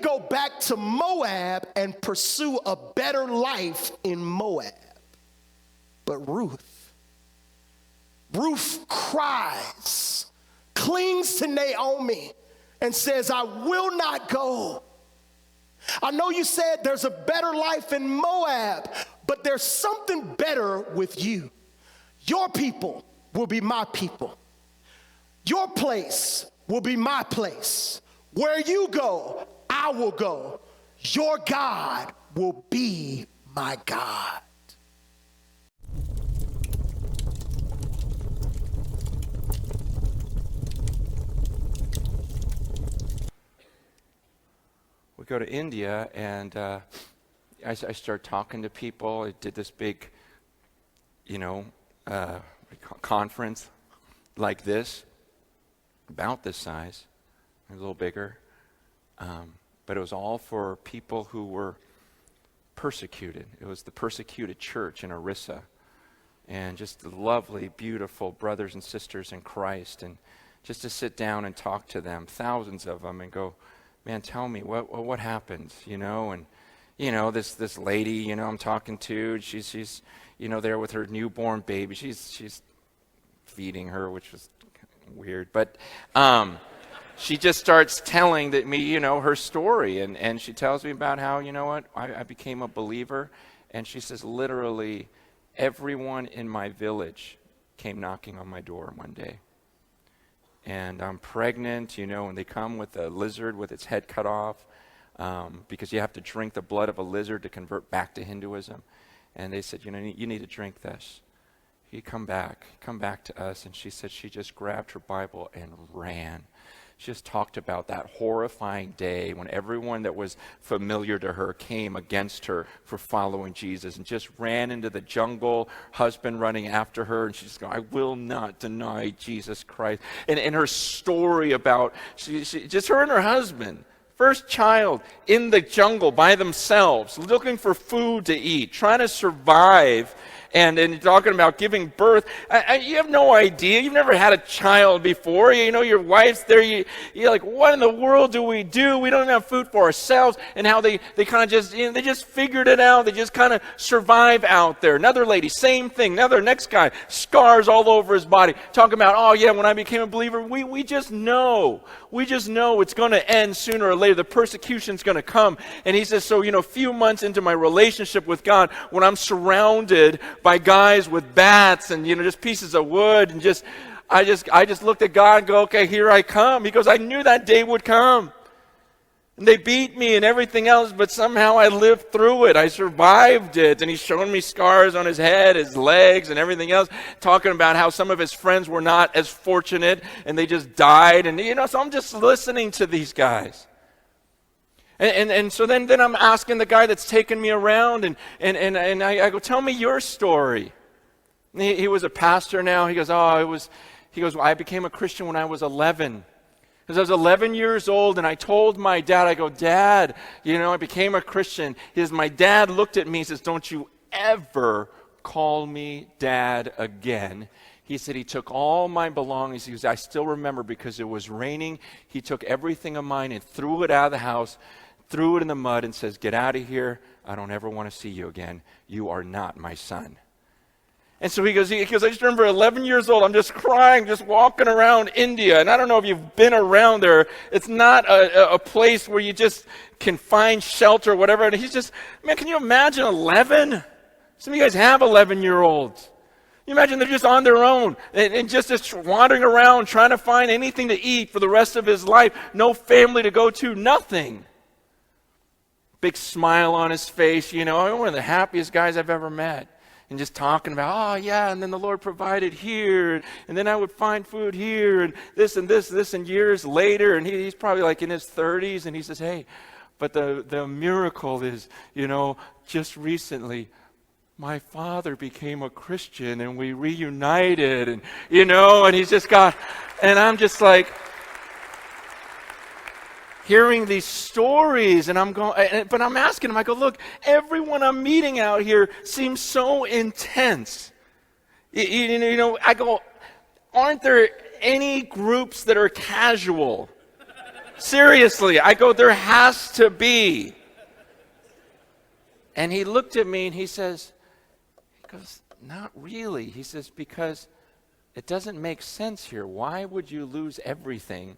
go back to Moab and pursue a better life in Moab. But Ruth cries, clings to Naomi, and says, I will not go. I know you said there's a better life in Moab, but there's something better with you. Your people will be my people. Your place will be my place. Where you go, I will go. Your God will be my God. We go to India, and I start talking to people. I did this big, conference like this, about this size, a little bigger. But it was all for people who were persecuted. It was the persecuted church in Orissa. And just lovely, beautiful brothers and sisters in Christ. And just to sit down and talk to them, thousands of them, and go, man, tell me, what happened, And, this lady, I'm talking to, she's there with her newborn baby. She's feeding her, which was weird. But she just starts telling me, her story. And she tells me about how, I became a believer. And she says, literally, everyone in my village came knocking on my door one day. And I'm pregnant, and they come with a lizard with its head cut off, because you have to drink the blood of a lizard to convert back to Hinduism. And they said, you need to drink this. You come back to us. And she said she just grabbed her Bible and ran. She just talked about that horrifying day when everyone that was familiar to her came against her for following Jesus, and just ran into the jungle, husband running after her, and she's going, I will not deny Jesus Christ. And her story about, she just her and her husband, first child in the jungle by themselves, looking for food to eat, trying to survive. And talking about giving birth, you have no idea. You've never had a child before. Your wife's there. You're like, what in the world do? We don't even have food for ourselves. And how they kind of just, they just figured it out. They just kind of survive out there. Another lady, same thing. Next guy, scars all over his body. Talking about, oh yeah, when I became a believer, we just know. We just know it's going to end sooner or later. The persecution's going to come. And he says, so, a few months into my relationship with God, when I'm surrounded by guys with bats and just pieces of wood, and I just looked at God and go, okay, here I come. He goes, I knew that day would come. And they beat me and everything else, but somehow I lived through it. I survived it. And he's showing me scars on his head, his legs, and everything else, talking about how some of his friends were not as fortunate and they just died. And so I'm just listening to these guys. And so then I'm asking the guy that's taking me around, and I go, tell me your story. And he was a pastor now. He goes, I became a Christian when I was 11. Because I was 11 years old, and I told my dad, I go, Dad, I became a Christian. My dad looked at me and says, don't you ever call me Dad again. He said he took all my belongings. He goes, I still remember because it was raining. He took everything of mine and threw it out of the house, threw it in the mud, and says, get out of here. I don't ever want to see you again. You are not my son. And so he goes, I just remember 11 years old, I'm just crying, just walking around India. And I don't know if you've been around there. It's not a place where you just can find shelter or whatever. And he's just, man, can you imagine 11? Some of you guys have 11-year-olds. You imagine they're just on their own and just wandering around trying to find anything to eat for the rest of his life. No family to go to, nothing. Big smile on his face, one of the happiest guys I've ever met. And just talking about, oh yeah, and then the Lord provided here, and then I would find food here, and this, and years later, and he's probably like in his 30s, and he says, hey, but the miracle is, just recently, my father became a Christian, and we reunited, and, and he's just got, and I'm just like, hearing these stories, and I'm going, but I'm asking him, I go, look, everyone I'm meeting out here seems so intense. I go, aren't there any groups that are casual? Seriously, I go, there has to be. And he looked at me and he goes, not really. He says, because it doesn't make sense here. Why would you lose everything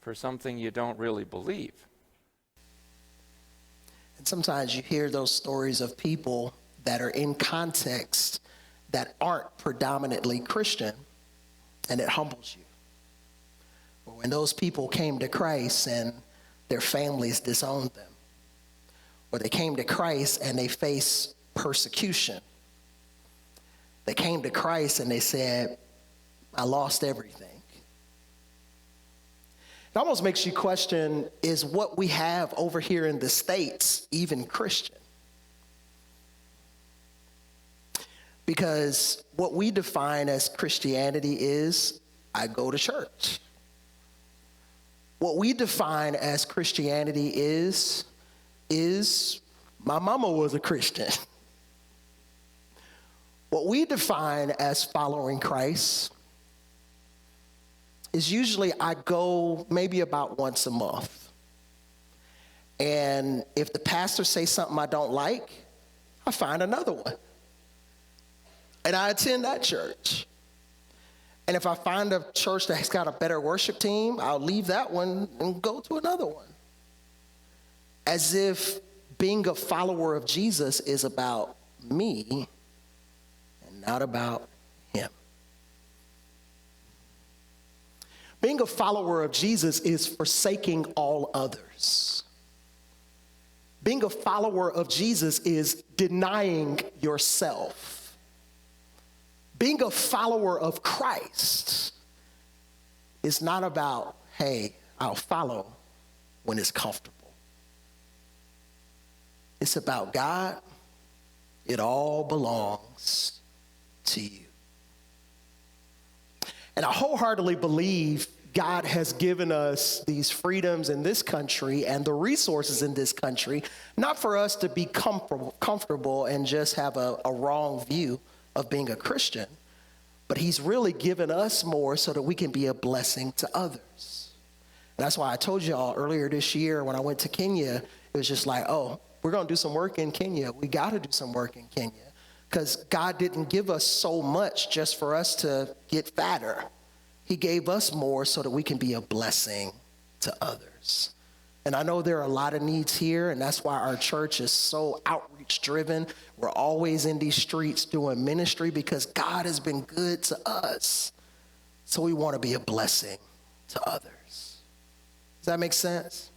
for something you don't really believe? And sometimes you hear those stories of people that are in context that aren't predominantly Christian, and it humbles you. But when those people came to Christ and their families disowned them, or they came to Christ and they faced persecution, they came to Christ and they said, I lost everything. It almost makes you question, is what we have over here in the States even Christian? Because what we define as Christianity is, I go to church. What we define as Christianity is my mama was a Christian. What we define as following Christ is usually I go maybe about once a month. And if the pastor says something I don't like, I find another one. And I attend that church. And if I find a church that's got a better worship team, I'll leave that one and go to another one. As if being a follower of Jesus is about me and not about him. Being a follower of Jesus is forsaking all others. Being a follower of Jesus is denying yourself. Being a follower of Christ is not about, hey, I'll follow when it's comfortable. It's about God, it all belongs to you. And I wholeheartedly believe God has given us these freedoms in this country and the resources in this country, not for us to be comfortable and just have a wrong view of being a Christian, but he's really given us more so that we can be a blessing to others. And that's why I told y'all earlier this year when I went to Kenya, it was just like, oh, we're going to do some work in Kenya. We got to do some work in Kenya because God didn't give us so much just for us to get fatter. He gave us more so that we can be a blessing to others. And I know there are a lot of needs here, and that's why our church is so outreach driven. We're always in these streets doing ministry because God has been good to us. So we want to be a blessing to others. Does that make sense?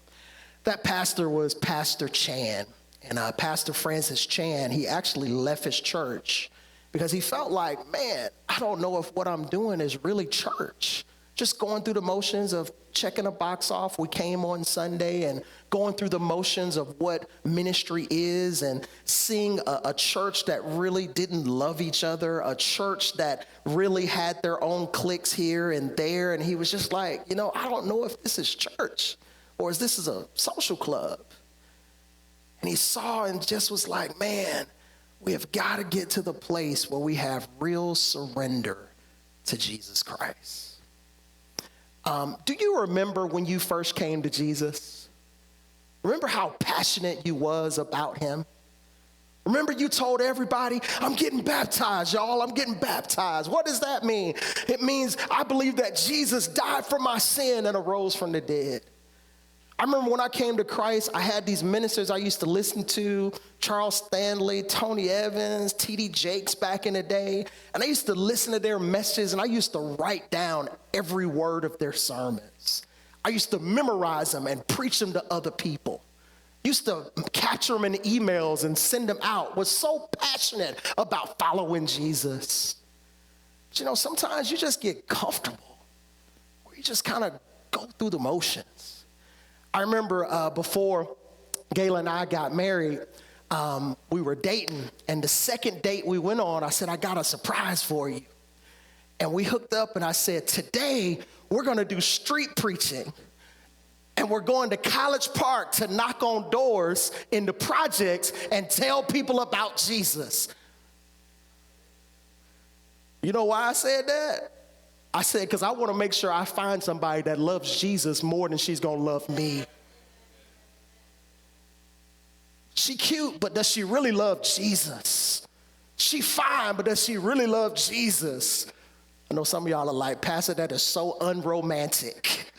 That pastor was Pastor Chan, and Pastor Francis Chan, he actually left his church because he felt like, man, I don't know if what I'm doing is really church. Just going through the motions of checking a box off. We came on Sunday and going through the motions of what ministry is and seeing a church that really didn't love each other, a church that really had their own cliques here and there. And he was just like, I don't know if this is church. Or is this a social club? And he saw and just was like, man, we have got to get to the place where we have real surrender to Jesus Christ. Do you remember when you first came to Jesus? Remember how passionate you was about him? Remember you told everybody, I'm getting baptized, y'all. I'm getting baptized. What does that mean? It means I believe that Jesus died for my sin and arose from the dead. I remember when I came to Christ, I had these ministers I used to listen to, Charles Stanley, Tony Evans, T.D. Jakes back in the day. And I used to listen to their messages, and I used to write down every word of their sermons. I used to memorize them and preach them to other people. Used to capture them in emails and send them out. Was so passionate about following Jesus. But sometimes you just get comfortable. Or you just kind of go through the motions. I remember before Gayla and I got married, we were dating. And the second date we went on, I said, I got a surprise for you. And we hooked up and I said, today we're going to do street preaching. And we're going to College Park to knock on doors in the projects and tell people about Jesus. You know why I said that? I said, because I want to make sure I find somebody that loves Jesus more than she's going to love me. She cute, but does she really love Jesus? She fine, but does she really love Jesus? I know some of y'all are like, Pastor, that is so unromantic.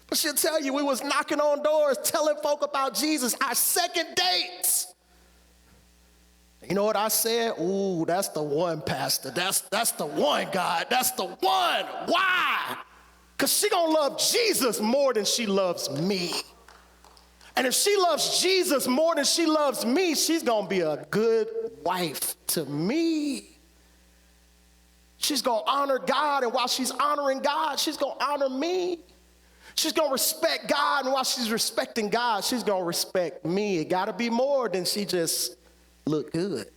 But she'll tell you we was knocking on doors, telling folk about Jesus, our second date. You know what I said? Ooh, that's the one, Pastor. That's the one, God. That's the one. Why? Because she gonna love Jesus more than she loves me. And if she loves Jesus more than she loves me, she's gonna be a good wife to me. She's gonna honor God, and while she's honoring God, she's gonna honor me. She's gonna respect God, and while she's respecting God, she's gonna respect me. It gotta be more than she just look good.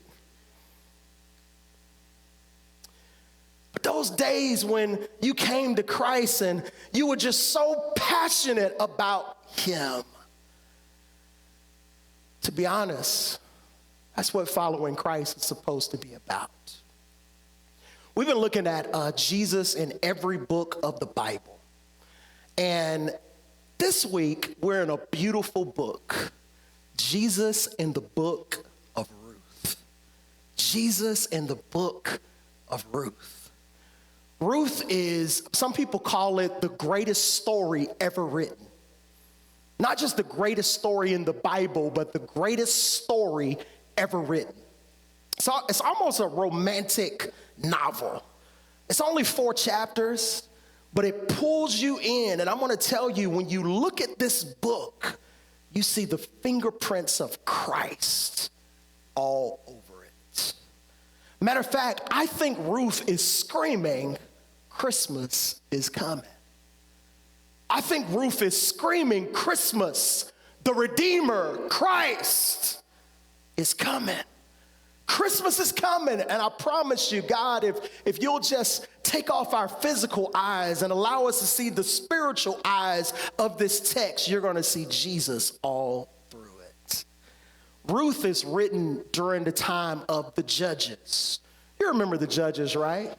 But those days when you came to Christ and you were just so passionate about him, to be honest, that's what following Christ is supposed to be about. We've been looking at Jesus in every book of the Bible. And this week, we're in a beautiful book, Jesus in the book of Ruth. Jesus in the book of Ruth. Ruth is, some people call it the greatest story ever written. Not just the greatest story in the Bible, but the greatest story ever written. So it's almost a romantic novel. It's only 4 chapters, but it pulls you in. And I'm going to tell you, when you look at this book, you see the fingerprints of Christ all over it. Matter of fact, I think Ruth is screaming, Christmas is coming. I think Ruth is screaming, Christmas, the Redeemer, Christ is coming. Christmas is coming, and I promise you, God, if you'll just take off our physical eyes and allow us to see the spiritual eyes of this text, you're going to see Jesus all through it. Ruth is written during the time of the Judges. You remember the Judges, right?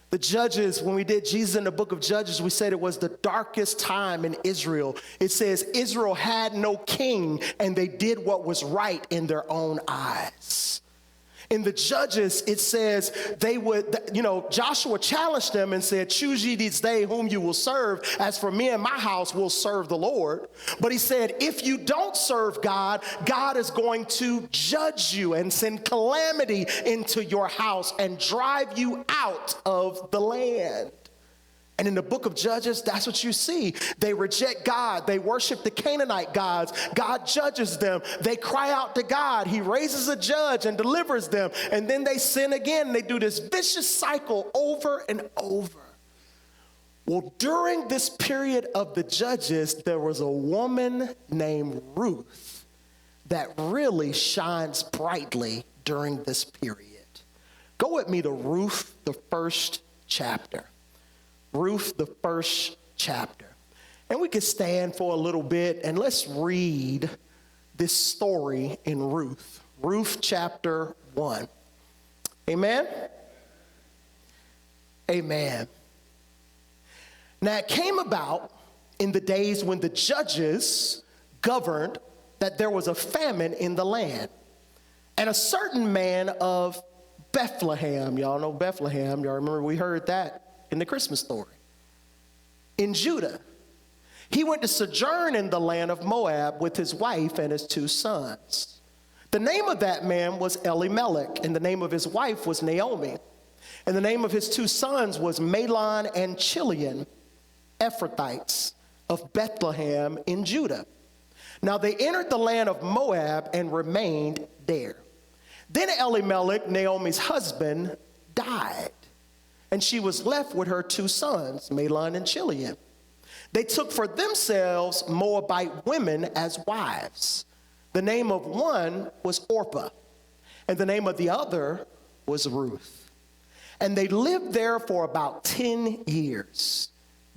The Judges, when we did Jesus in the book of Judges, we said it was the darkest time in Israel. It says Israel had no king, and they did what was right in their own eyes. In the Judges, it says Joshua challenged them and said, choose ye this day whom you will serve. As for me and my house, we'll serve the Lord. But he said, if you don't serve God, God is going to judge you and send calamity into your house and drive you out of the land. And in the book of Judges, that's what you see. They reject God. They worship the Canaanite gods. God judges them. They cry out to God. He raises a judge and delivers them. And then they sin again. They do this vicious cycle over and over. Well, during this period of the Judges, there was a woman named Ruth that really shines brightly during this period. Go with me to Ruth, the 1st chapter. Ruth, the 1st chapter. And we could stand for a little bit and let's read this story in Ruth. Ruth chapter 1. Amen? Amen. Now it came about in the days when the judges governed that there was a famine in the land. And a certain man of Bethlehem, y'all know Bethlehem, y'all remember we heard that in the Christmas story, in Judah. He went to sojourn in the land of Moab with his wife and his 2 sons. The name of that man was Elimelech, and the name of his wife was Naomi. And the name of his 2 sons was Mahlon and Chilion, Ephrathites of Bethlehem in Judah. Now they entered the land of Moab and remained there. Then Elimelech, Naomi's husband, died. And she was left with her 2 sons, Mahlon and Chilion. They took for themselves Moabite women as wives. The name of one was Orpah, and the name of the other was Ruth. And they lived there for about 10 years.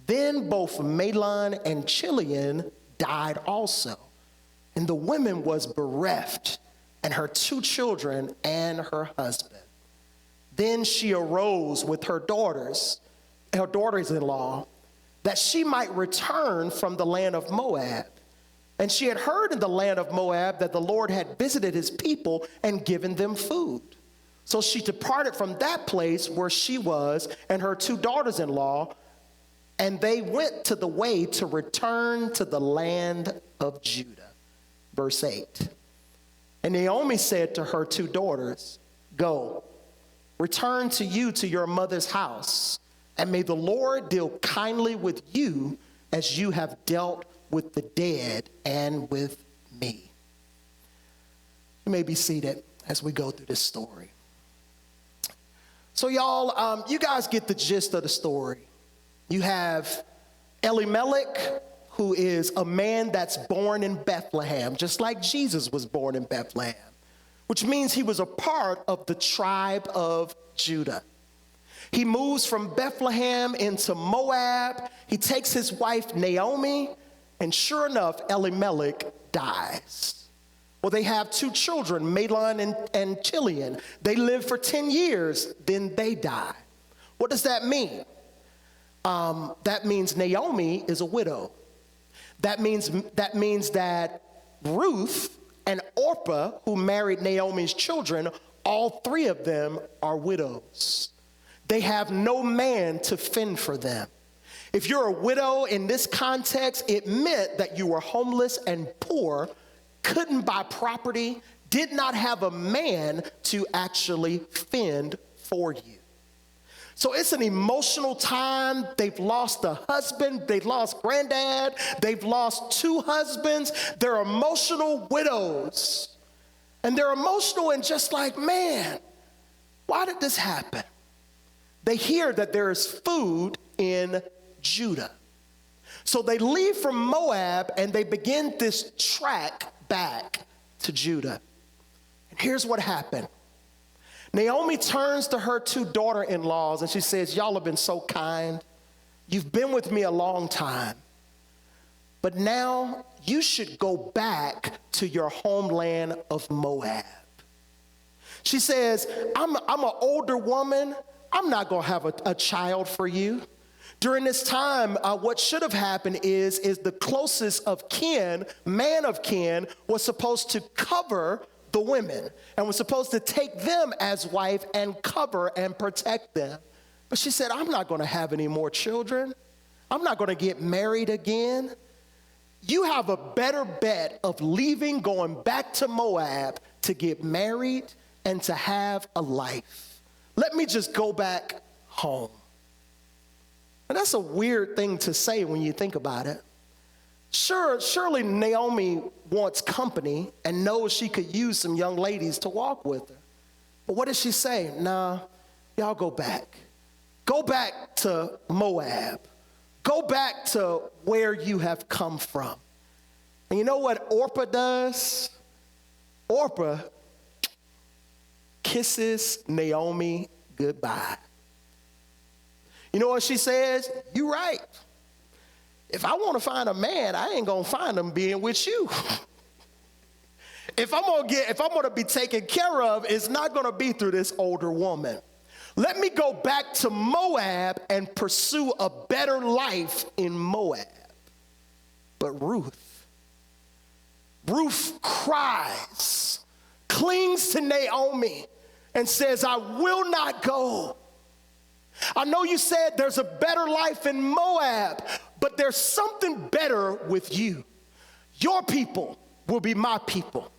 Then both Mahlon and Chilion died also. And the woman was bereft, and her 2 children and her husband. Then she arose with her daughters-in-law, that she might return from the land of Moab. And she had heard in the land of Moab that the Lord had visited his people and given them food. So she departed from that place where she was and her 2 daughters-in-law, and they went to the way to return to the land of Judah. Verse 8. And Naomi said to her 2 daughters, "Go, return to your mother's house, and may the Lord deal kindly with you as you have dealt with the dead and with me." You may be seated as we go through this story. So y'all, you guys get the gist of the story. You have Elimelech, who is a man that's born in Bethlehem, just like Jesus was born in Bethlehem, which means he was a part of the tribe of Judah. He moves from Bethlehem into Moab. He takes his wife Naomi, and sure enough, Elimelech dies. Well, they have 2 children, Mahlon and Chilion. They live for 10 years, then they die. What does that mean? That means Naomi is a widow. That means that Ruth and Opra, who married Naomi's children, all 3 of them are widows. They have no man to fend for them. If you're a widow in this context, it meant that you were homeless and poor, couldn't buy property, did not have a man to actually fend for you. So it's an emotional time. They've lost a husband, they've lost granddad, they've lost 2 husbands. They're emotional widows. And they're emotional and just like, man, why did this happen? They hear that there is food in Judah. So they leave from Moab and they begin this trek back to Judah. And here's what happened. Naomi turns to her 2 daughter-in-laws and she says, "Y'all have been so kind. You've been with me a long time. But now you should go back to your homeland of Moab." She says, I'm an older woman. I'm not going to have a child for you. During this time, what should have happened is the closest of kin, man of kin, was supposed to cover the women and was supposed to take them as wife and cover and protect them. But she said, "I'm not going to have any more children. I'm not going to get married again. You have a better bet of leaving, going back to Moab to get married and to have a life. Let me just go back home." And that's a weird thing to say when you think about it. Surely Naomi wants company and knows she could use some young ladies to walk with her. But what does she say? "Nah, y'all go back. Go back to Moab. Go back to where you have come from." And you know what Orpah does? Orpah kisses Naomi goodbye. You know what she says? "You right. If I want to find a man, I ain't going to find him being with you. If I'm going to be taken care of, it's not going to be through this older woman. Let me go back to Moab and pursue a better life in Moab." But Ruth cries, clings to Naomi, and says, "I will not go. I know you said there's a better life in Moab, but there's something better with you. Your people will be my people.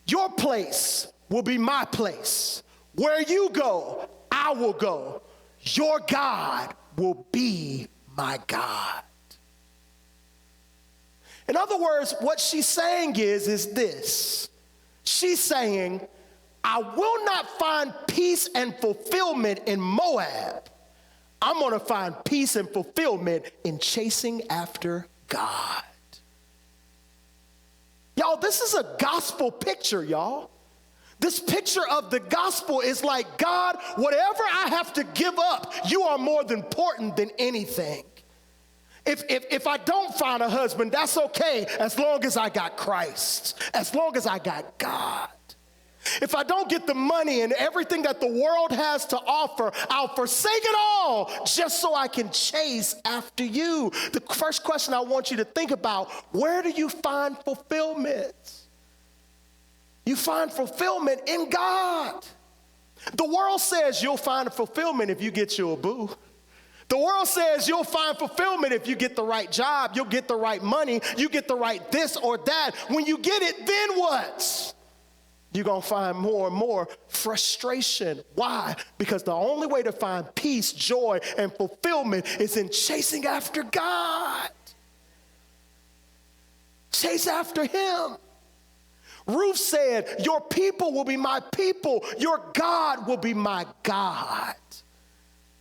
Your place will be my place. Where you go, I will go. Your God will be my God." In other words, what she's saying is this. She's saying, I will not find peace and fulfillment in Moab. I'm going to find peace and fulfillment in chasing after God. Y'all, this is a gospel picture, y'all. This picture of the gospel is like, God, whatever I have to give up, you are more important than anything. If I don't find a husband, that's okay, as long as I got Christ, as long as I got God. If I don't get the money and everything that the world has to offer, I'll forsake it all just so I can chase after you. The first question I want you to think about, where do you find fulfillment? You find fulfillment in God. The world says you'll find fulfillment if you get you a boo. The world says you'll find fulfillment if you get the right job, you'll get the right money, you get the right this or that. When you get it, then what? You're going to find more and more frustration. Why? Because the only way to find peace, joy, and fulfillment is in chasing after God. Chase after him. Ruth said, your people will be my people. Your God will be my God.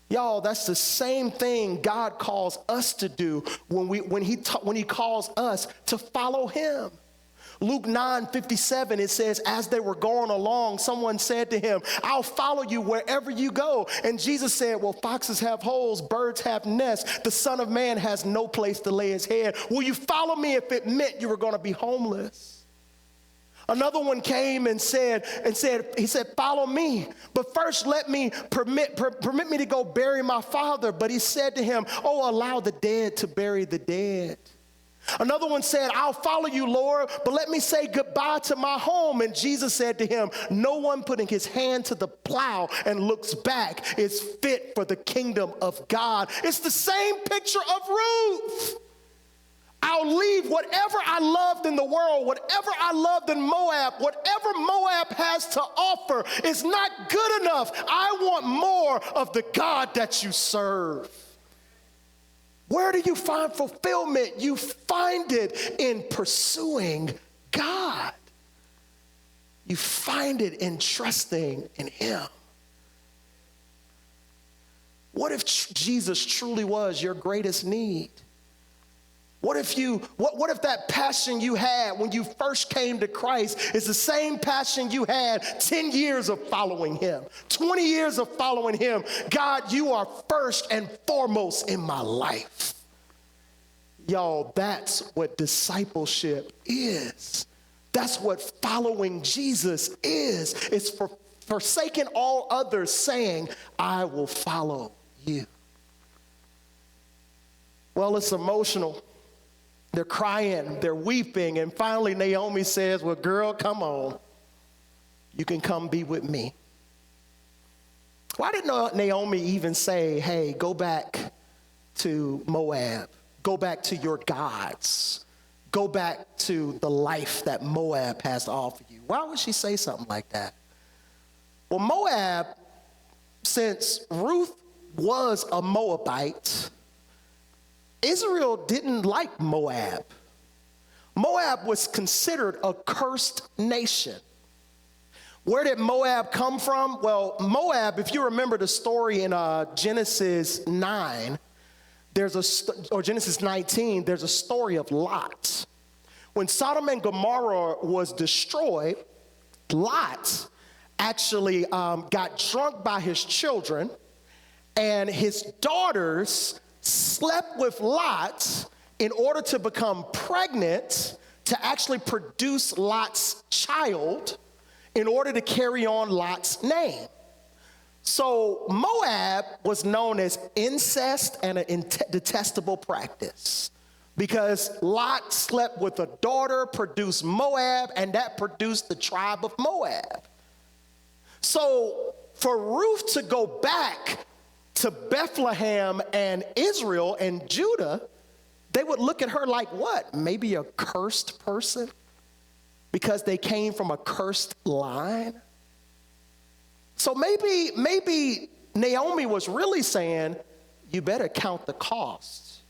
Y'all, that's the same thing God calls us to do when he calls us to follow him. Luke 9:57, it says, as they were going along, someone said to him, I'll follow you wherever you go. And Jesus said, well, foxes have holes, birds have nests. The Son of Man has no place to lay his head. Will you follow me if it meant you were going to be homeless? Another one came and said, follow me, but first let me permit me to go bury my father. But he said to him, oh, allow the dead to bury the dead. Another one said, I'll follow you, Lord, but let me say goodbye to my home. And Jesus said to him, no one putting his hand to the plow and looks back is fit for the kingdom of God. It's the same picture of Ruth. I'll leave whatever I loved in the world, whatever I loved in Moab, whatever Moab has to offer is not good enough. I want more of the God that you serve. Where do you find fulfillment? You find it in pursuing God. You find it in trusting in him. What if Jesus truly was your greatest need? What if that passion you had when you first came to Christ is the same passion you had 10 years of following him, 20 years of following him? God, you are first and foremost in my life. Y'all, that's what discipleship is. That's what following Jesus is. It's for forsaking all others, saying, I will follow you. Well, it's emotional. They're crying, they're weeping, and finally Naomi says, well, girl, come on. You can come be with me. Why didn't Naomi even say, hey, go back to Moab, go back to your gods, go back to the life that Moab has to offer you? Why would she say something like that? Well, Moab, since Ruth was a Moabite, Israel didn't like Moab. Moab was considered a cursed nation. Where did Moab come from? Well, Moab, if you remember the story in Genesis 9, or Genesis 19, there's a story of Lot. When Sodom and Gomorrah was destroyed, Lot actually got drunk by his children, and his daughters slept with Lot in order to become pregnant to actually produce Lot's child in order to carry on Lot's name. So Moab was known as incest and a detestable practice because Lot slept with a daughter, produced Moab, and that produced the tribe of Moab. So for Ruth to go back to Bethlehem and Israel and Judah, they would look at her like what? Maybe a cursed person because they came from a cursed line. So maybe Naomi was really saying, you better count the costs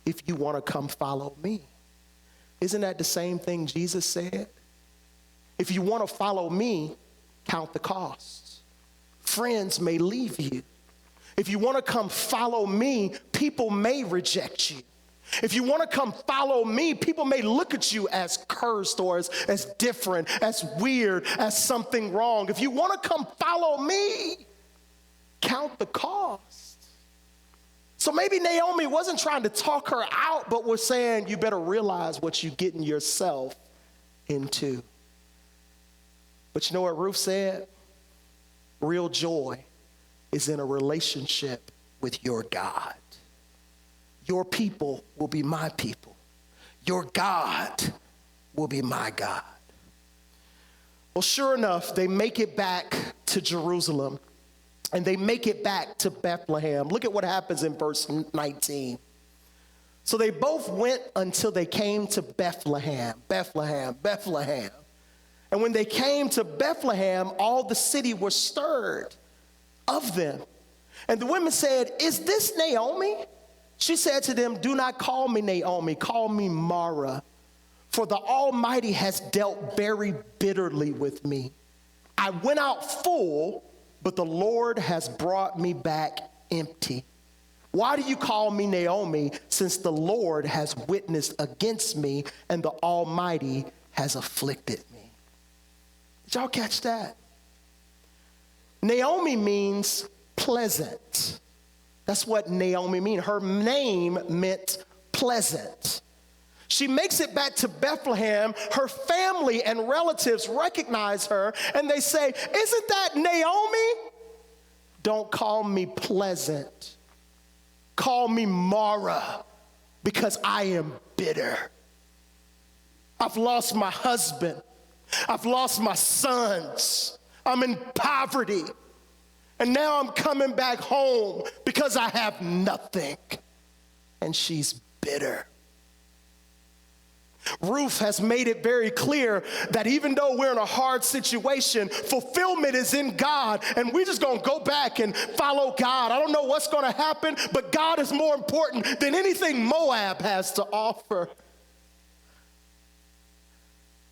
if you want to come follow me. Isn't that the same thing Jesus said? If you want to follow me, count the costs. Friends may leave you. If you want to come follow me, people may reject you. If you want to come follow me, people may look at you as cursed or as different, as weird, as something wrong. If you want to come follow me, count the cost. So maybe Naomi wasn't trying to talk her out, but was saying, you better realize what you're getting yourself into. But you know what Ruth said? Real joy is in a relationship with your God. Your people will be my people. Your God will be my God. Well, sure enough, they make it back to Jerusalem, and they make it back to Bethlehem. Look at what happens in verse 19. So they both went until they came to Bethlehem. And when they came to Bethlehem, all the city was stirred of them. And the women said, "Is this Naomi?" She said to them, "Do not call me Naomi, call me Mara. For the Almighty has dealt very bitterly with me. I went out full, but the Lord has brought me back empty. Why do you call me Naomi, since the Lord has witnessed against me and the Almighty has afflicted me?" Did y'all catch that? Naomi means pleasant. That's what Naomi means. Her name meant pleasant. She makes it back to Bethlehem. Her family and relatives recognize her, and they say, "Isn't that Naomi? Don't call me pleasant. Call me Mara, because I am bitter. I've lost my husband. I've lost my sons. I'm in poverty. And now I'm coming back home because I have nothing." And she's bitter. Ruth has made it very clear that even though we're in a hard situation, fulfillment is in God, and we're just going to go back and follow God. I don't know what's going to happen, but God is more important than anything Moab has to offer.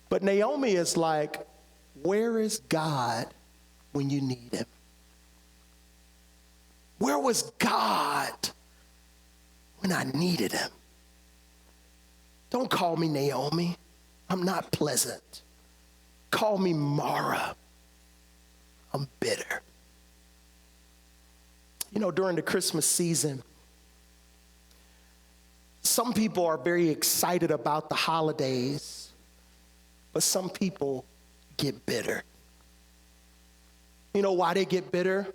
But Naomi is like, where is God when you need him? Where was God when I needed him? Don't call me Naomi. I'm not pleasant. Call me Mara. I'm bitter. You know, during the Christmas season, some people are very excited about the holidays, but some people get bitter. You know why they get bitter?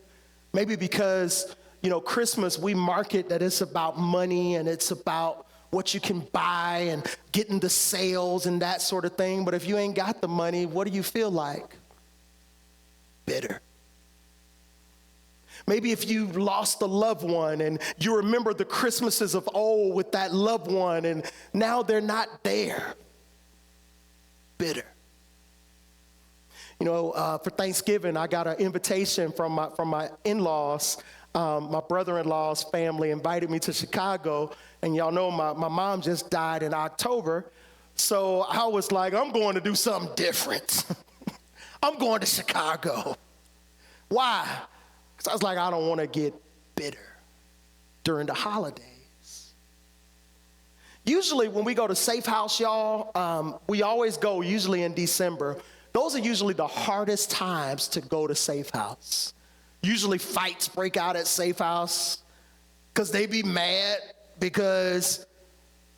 Maybe because, Christmas, we market that it's about money and it's about what you can buy and getting the sales and that sort of thing. But if you ain't got the money, what do you feel like? Bitter. Maybe if you lost a loved one and you remember the Christmases of old with that loved one and now they're not there. Bitter. For Thanksgiving, I got an invitation from my in-laws. My brother-in-law's family invited me to Chicago, and y'all know my mom just died in October. So I was like, I'm going to do something different. I'm going to Chicago. Why? Because I was like, I don't want to get bitter during the holidays. Usually when we go to Safe House, y'all, we always go usually in December. Those are usually the hardest times to go to Safe House. Usually fights break out at Safe House because they be mad because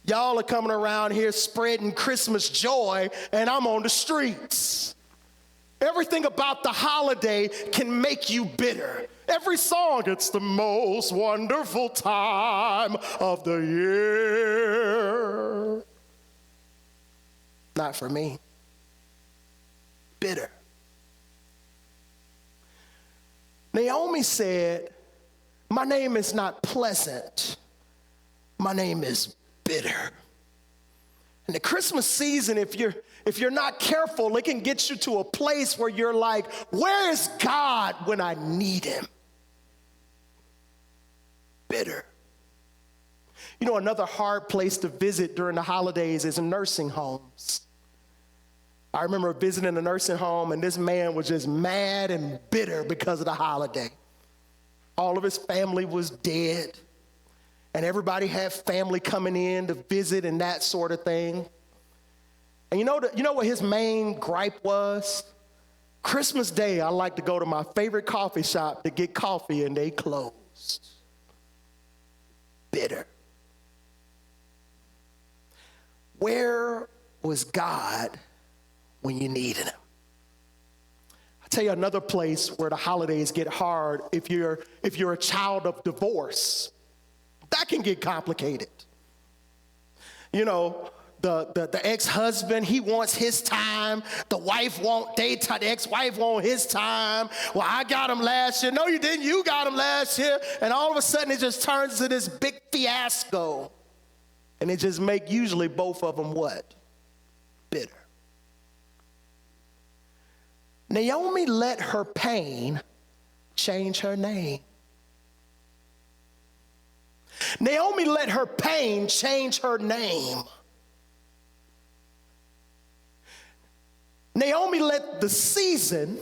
y'all are coming around here spreading Christmas joy and I'm on the streets. Everything about the holiday can make you bitter. Every song, it's the most wonderful time of the year. Not for me. Bitter. Naomi said, my name is not pleasant. My name is bitter. And the Christmas season, if you're not careful, it can get you to a place where you're like, where is God when I need him? Bitter. Another hard place to visit during the holidays is nursing homes. I remember visiting a nursing home, and this man was just mad and bitter because of the holiday. All of his family was dead, and everybody had family coming in to visit and that sort of thing. And you know what his main gripe was? Christmas Day, I like to go to my favorite coffee shop to get coffee, and they closed. Bitter. Where was God when you needed him? Tell you another place where the holidays get hard if you're a child of divorce. That can get complicated. You know, the ex-husband, he wants his time. The wife wants daytime. The ex-wife wants his time. Well, I got him last year. No, you didn't. You got him last year. And all of a sudden, it just turns into this big fiasco. And it just make usually both of them what? Bitter. Naomi let her pain change her name. Naomi let her pain change her name. Naomi let the season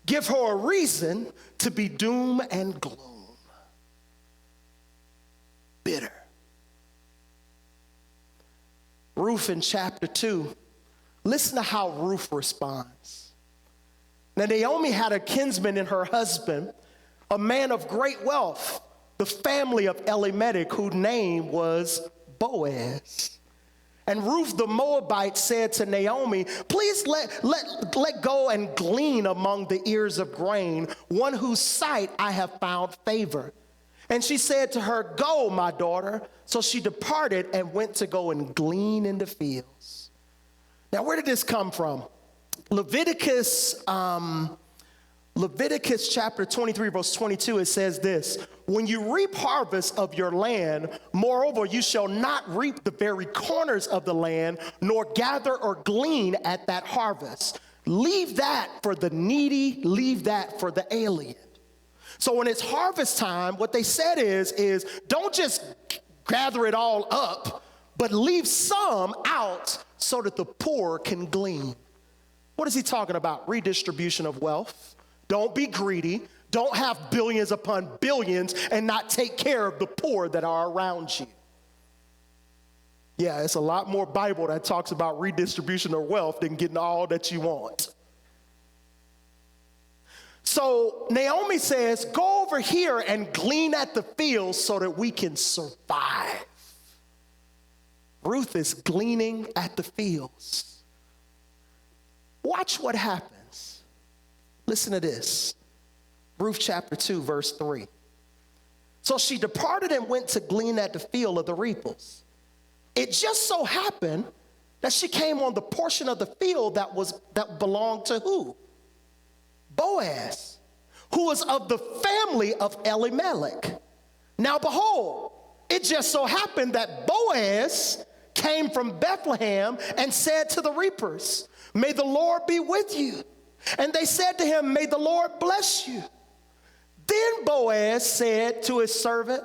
give her a reason to be doom and gloom. Bitter. Ruth in chapter 2. Listen to how Ruth responds. Now, Naomi had a kinsman in her husband, a man of great wealth, the family of Elimelech, whose name was Boaz. And Ruth the Moabite said to Naomi, please let go and glean among the ears of grain, one whose sight I have found favor. And she said to her, go, my daughter. So she departed and went to go and glean in the fields. Now, where did this come from? Leviticus chapter 23, verse 22, it says this: when you reap harvest of your land, moreover, you shall not reap the very corners of the land, nor gather or glean at that harvest. Leave that for the needy, leave that for the alien. So when it's harvest time, what they said is don't just gather it all up, but leave some out so that the poor can glean. What is he talking about? Redistribution of wealth. Don't be greedy. Don't have billions upon billions and not take care of the poor that are around you. Yeah, it's a lot more Bible that talks about redistribution of wealth than getting all that you want. So Naomi says, go over here and glean at the fields so that we can survive. Ruth is gleaning at the fields. Watch what happens. Listen to this. Ruth Chapter 2, verse 3. So she departed and went to glean at the field of the reapers. It just so happened that she came on the portion of the field that belonged to who? Boaz, who was of the family of Elimelech. Now behold, it just so happened that Boaz came from Bethlehem and said to the reapers, may the Lord be with you. And they said to him, may the Lord bless you. Then Boaz said to his servant,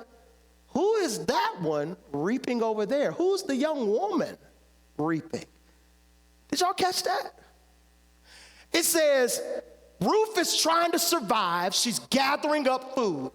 who is that one reaping over there? Who's the young woman reaping? Did y'all catch that? It says, Ruth is trying to survive. She's gathering up food.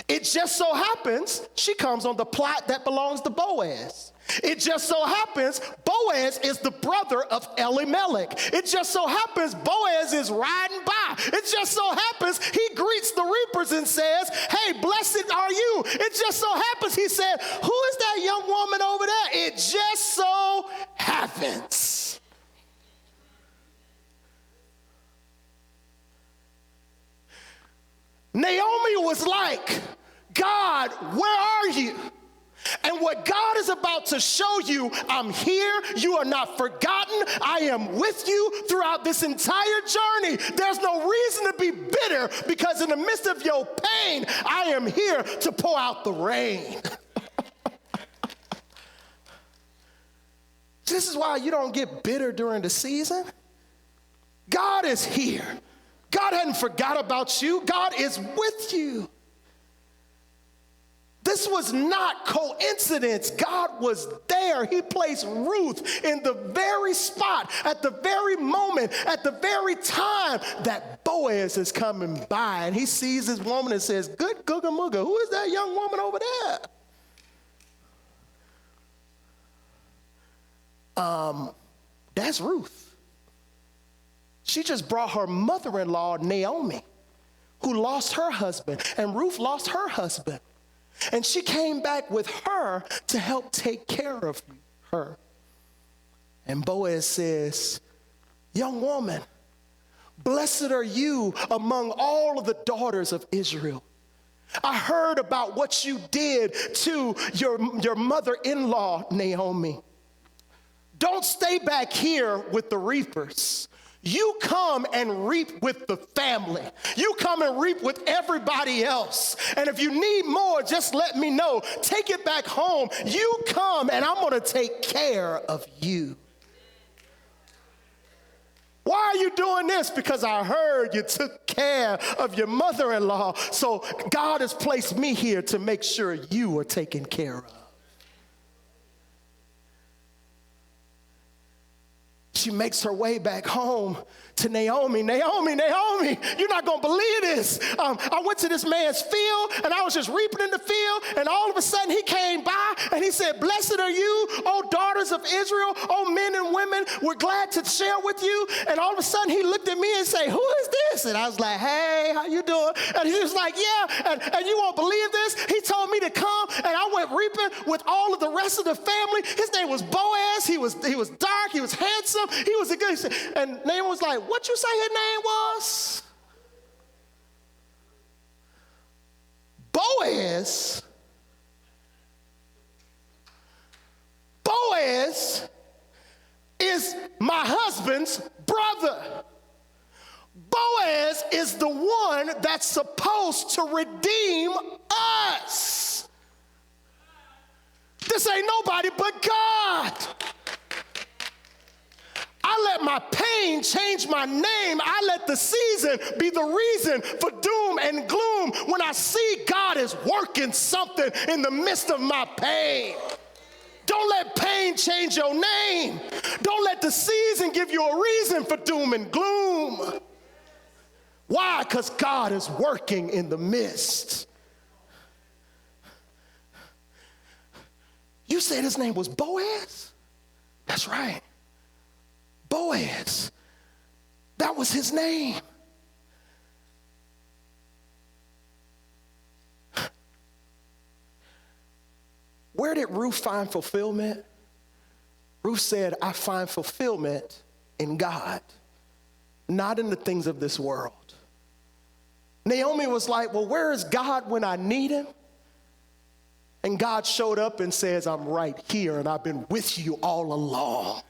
It just so happens she comes on the plot that belongs to Boaz. It just so happens Boaz is the brother of Elimelech. It just so happens Boaz is riding by. It just so happens he greets the reapers and says, hey, blessed are you. It just so happens he said, who is that young woman over there? It just so happens. Naomi was like, God, where are you? And what God is about to show you, I'm here. You are not forgotten. I am with you throughout this entire journey. There's no reason to be bitter because in the midst of your pain, I am here to pour out the rain. This is why you don't get bitter during the season. God is here. God hadn't forgot about you. God is with you. This was not coincidence. God was there. He placed Ruth in the very spot, at the very moment, at the very time that Boaz is coming by. And he sees this woman and says, good googa mooga, who is that young woman over there? That's Ruth. She just brought her mother-in-law, Naomi, who lost her husband, and Ruth lost her husband. And she came back with her to help take care of her. And Boaz says, young woman, Blessed are you among all of the daughters of Israel. I heard about what you did to your mother-in-law, Naomi. Don't stay back here with the reapers. You come and reap with the family. You come and reap with everybody else. And if you need more, just let me know. Take it back home. You come and I'm going to take care of you. Why are you doing this? Because I heard you took care of your mother-in-law. So God has placed me here to make sure you are taken care of. She makes her way back home to Naomi. Naomi, you're not going to believe this. I went to this man's field, and I was just reaping in the field, and all of a sudden he came by, and he said, blessed are you, O daughters of Israel, O men and women. We're glad to share with you. And all of a sudden he looked at me and said, who is this? And I was like, hey, how you doing? And he was like, yeah, and you won't believe this. He told me to come, and I went reaping with all of the rest of the family. His name was Boaz. He was dark. He was handsome. He was a good. And Naomi was like, what you say his name was? Boaz. Boaz is my husband's brother. Boaz is the one that's supposed to redeem us. This ain't nobody but God. I let my pain change my name. I let the season be the reason for doom and gloom when I see God is working something in the midst of my pain. Don't let pain change your name. Don't let the season give you a reason for doom and gloom. Why? Because God is working in the midst. You said his name was Boaz? That's right. Boaz. That was his name. Where did Ruth find fulfillment? Ruth said, I find fulfillment in God, not in the things of this world. Naomi was like, well, where is God when I need him? And God showed up and says, I'm right here, and I've been with you all along.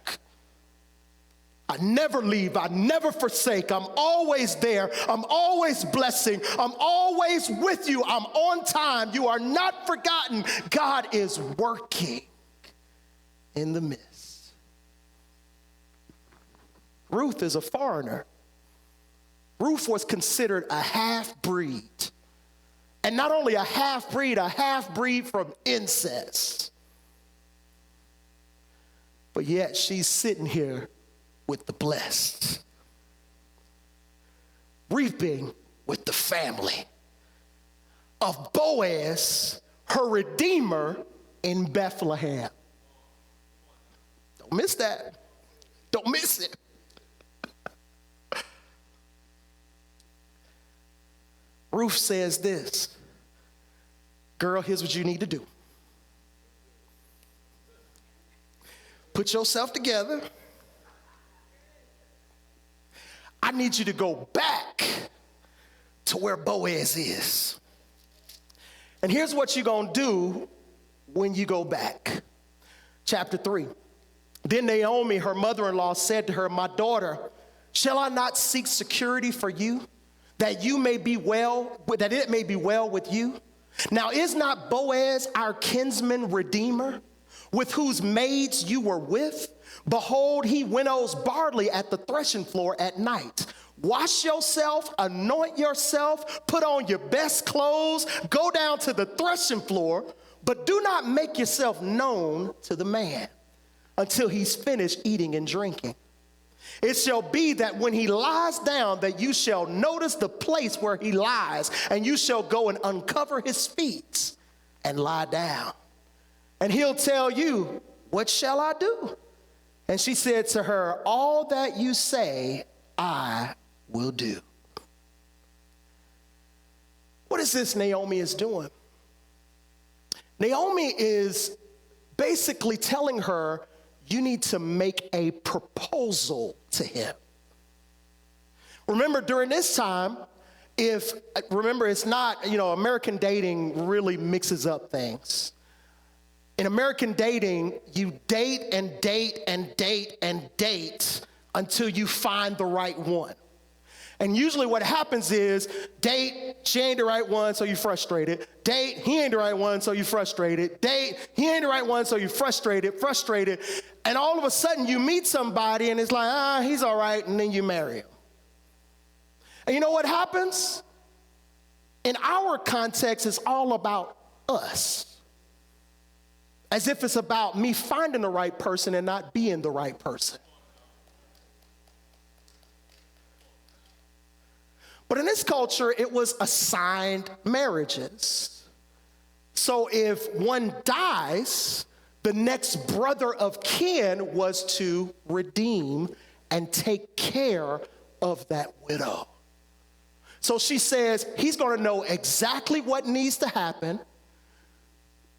I never leave. I never forsake. I'm always there. I'm always blessing. I'm always with you. I'm on time. You are not forgotten. God is working in the midst. Ruth is a foreigner. Ruth was considered a half-breed. And not only a half-breed from incest. But yet she's sitting here with the blessed, reaping with the family of Boaz, her redeemer in Bethlehem. Don't miss that. Don't miss it. Ruth says this, girl, here's what you need to do. Put yourself together. I need you to go back to where Boaz is. And here's what you're going to do when you go back. Chapter 3. Then Naomi, her mother-in-law, said to her, my daughter, shall I not seek security for you, that it may be well with you? Now is not Boaz our kinsman redeemer, with whose maids you were with? Behold, he winnows barley at the threshing floor at night. Wash yourself, anoint yourself, put on your best clothes, go down to the threshing floor, but do not make yourself known to the man until he's finished eating and drinking. It shall be that when he lies down, that you shall notice the place where he lies, and you shall go and uncover his feet and lie down. And he'll tell you, what shall I do? And she said to her, all that you say, I will do. What is this Naomi is doing? Naomi is basically telling her, you need to make a proposal to him. Remember, during this time, it's not, American dating really mixes up things. In American dating, you date and date and date and date until you find the right one. And usually what happens is, date, she ain't the right one, so you're frustrated. Date, he ain't the right one, so you're frustrated. Date, he ain't the right one, so you're frustrated. And all of a sudden you meet somebody and it's like, he's all right, and then you marry him. And you know what happens? In our context, it's all about us. As if it's about me finding the right person and not being the right person. But in this culture, it was assigned marriages. So if one dies, the next brother of kin was to redeem and take care of that widow. So she says, he's going to know exactly what needs to happen.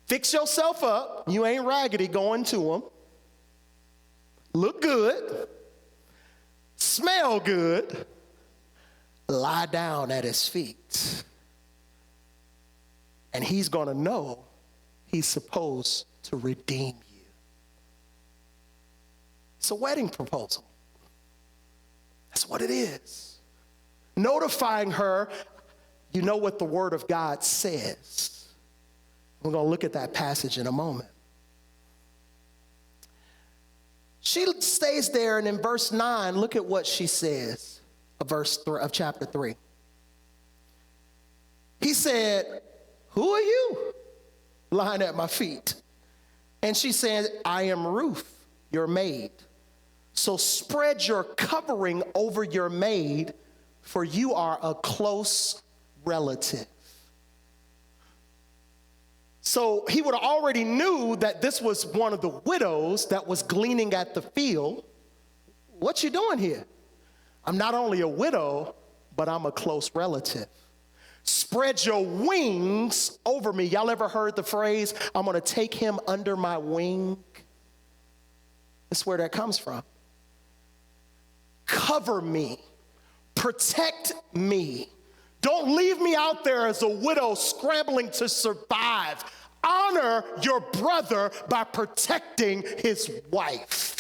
Fix yourself up. You ain't raggedy going to him. Look good. Smell good. Lie down at his feet. And he's going to know he's supposed to redeem you. It's a wedding proposal. That's what it is. Notifying her, you know what the Word of God says. We're going to look at that passage in a moment. She stays there, and in verse 9, look at what she says of chapter 3. He said, who are you lying at my feet? And she said, I am Ruth, your maid. So spread your covering over your maid, for you are a close relative. So he would have already knew that this was one of the widows that was gleaning at the field. What you doing here? I'm not only a widow, but I'm a close relative. Spread your wings over me. Y'all ever heard the phrase, I'm going to take him under my wing? That's where that comes from. Cover me. Protect me. Don't leave me out there as a widow scrambling to survive. Honor your brother by protecting his wife.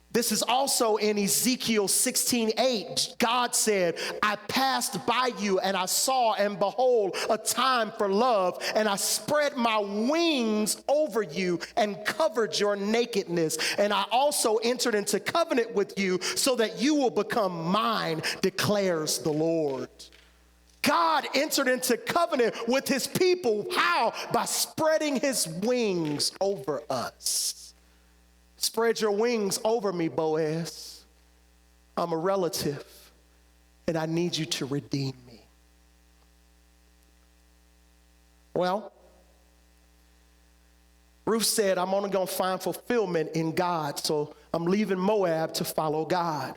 This is also in Ezekiel 16:8. God said, I passed by you and I saw and behold a time for love, and I spread my wings over you and covered your nakedness. And I also entered into covenant with you so that you will become mine, declares the Lord. God entered into covenant with his people. How? By spreading his wings over us. Spread your wings over me, Boaz. I'm a relative, and I need you to redeem me. Well, Ruth said, I'm only going to find fulfillment in God, so I'm leaving Moab to follow God.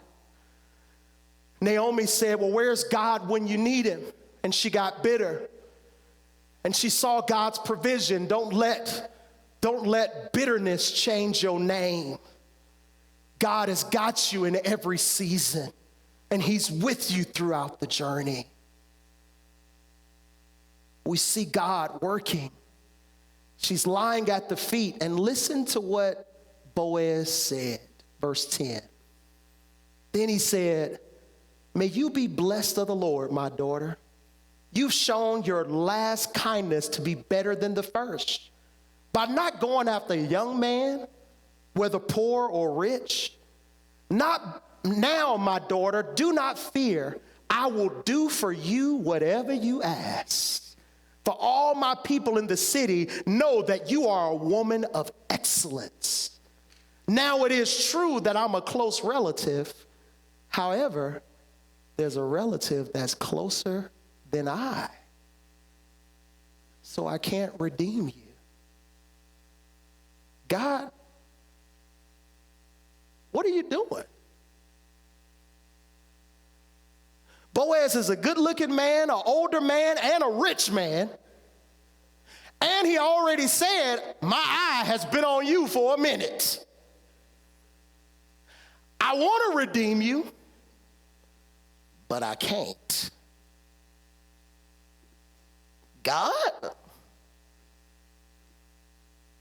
Naomi said, well, where's God when you need him? And she got bitter. And she saw God's provision. Don't let bitterness change your name. God has got you in every season, and he's with you throughout the journey. We see God working. She's lying at the feet, and listen to what Boaz said, verse 10. Then he said, may you be blessed of the Lord, my daughter. You've shown your last kindness to be better than the first, by not going after a young man, whether poor or rich. Not now, my daughter, do not fear. I will do for you whatever you ask. For all my people in the city know that you are a woman of excellence. Now it is true that I'm a close relative. However, there's a relative that's closer than I. So I can't redeem you. God, what are you doing? Boaz is a good-looking man, an older man, and a rich man. And he already said, my eye has been on you for a minute. I want to redeem you, but I can't. God,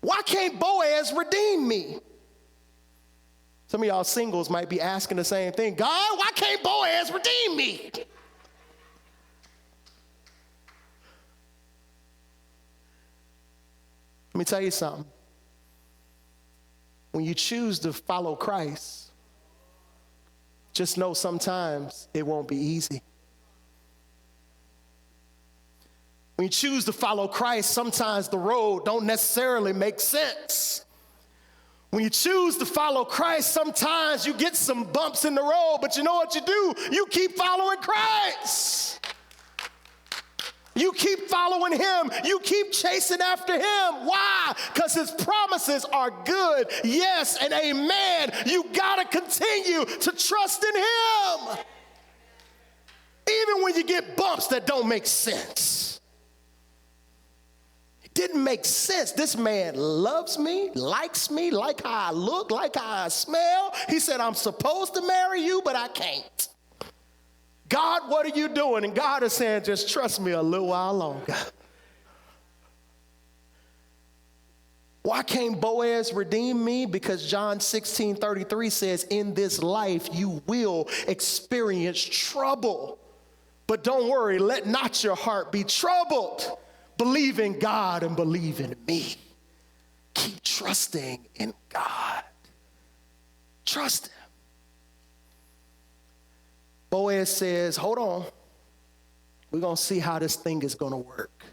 why can't Boaz redeem me? Some of y'all singles might be asking the same thing. God, why can't Boaz redeem me? Let me tell you something. When you choose to follow Christ, just know sometimes it won't be easy. When you choose to follow Christ, sometimes the road don't necessarily make sense. When you choose to follow Christ, sometimes you get some bumps in the road, but you know what you do? You keep following Christ. You keep following him. You keep chasing after him. Why? Because his promises are good. Yes and amen. You got to continue to trust in him. Even when you get bumps that don't make sense. It didn't make sense. This man loves me, like how I look, like how I smell. He said, I'm supposed to marry you, but I can't. God, what are you doing? And God is saying, just trust me a little while longer. Why can't Boaz redeem me? Because John 16:33 says, in this life you will experience trouble. But don't worry, let not your heart be troubled. Believe in God and believe in me. Keep trusting in God. Trust him. Boaz says, hold on. We're going to see how this thing is going to work.